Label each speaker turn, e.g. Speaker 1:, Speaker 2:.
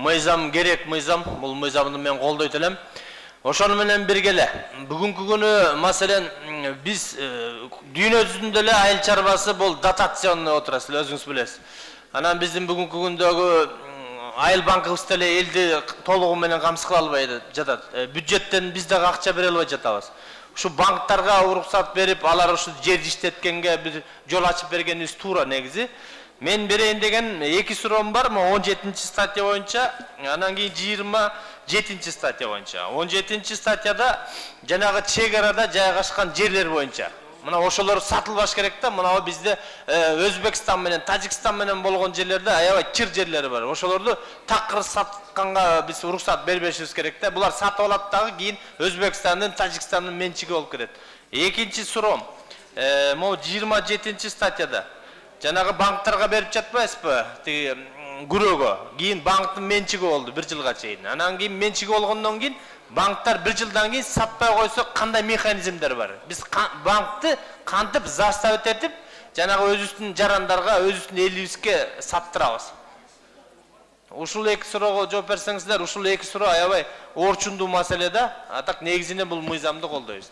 Speaker 1: мыйзам керек, мыйзам. Бул мыйзамды мен колдойт элем. Ошону менен бирге эле бүгүнкү күнү маселен биз дүйнө жүзүндө эле айыл чарбасы бул дотационный отрасль, өзүңүз билесиз. Анан биздин бүгүнкү күндөгү айыл банкыбыз деле элди толугу менен камсыз кыла албай жатат. Бюджеттен биз дагы акча бере албай жатабыз. Ушу банктарга уруксат берип, алар ушу жерди иштеткенге бир жол ачып бергенибиз туура негизи. Мен берейин деген 2 суроом бар, 17-ci статья боюнча, анан кийин 27-ci статья боюнча. 17-ci статьяда жанагы чек арада жайгашкан жерлер боюнча. Мына ошолор сатылбаш керек да, мына бизде Өзбекстан менен, Тажикстан менен болгон жерлерде аябай чыр жерлери бар. Ошолорду такыр сатканга биз уруксат бербешибиз керек да. Булар сатып алат дагы кийин Өзбекстандын, Тажикстандын менчиги болуп кетет. Экинчи суроом, могу 27-ci статьяда жанагы банктарга берип жатпайсызбы? Тиги күрөөгө. Кийин банктын менчиги болду 1 жылга чейин. Анан кийин менчиги болгондон кийин банктар 1 жылдан кийин сатпай койсо кандай механизмдер бар? Биз банкты кантип заставить этип, жанагы өзүбүздүн жарандарга, өзүбүздүн элибизге саттырабыз? Ушул 2 суроого жооп берсеңиздер, ушул 2 суроо аябай орчундуу маселе да. А так негизинен бул мыйзамды колдойбуз.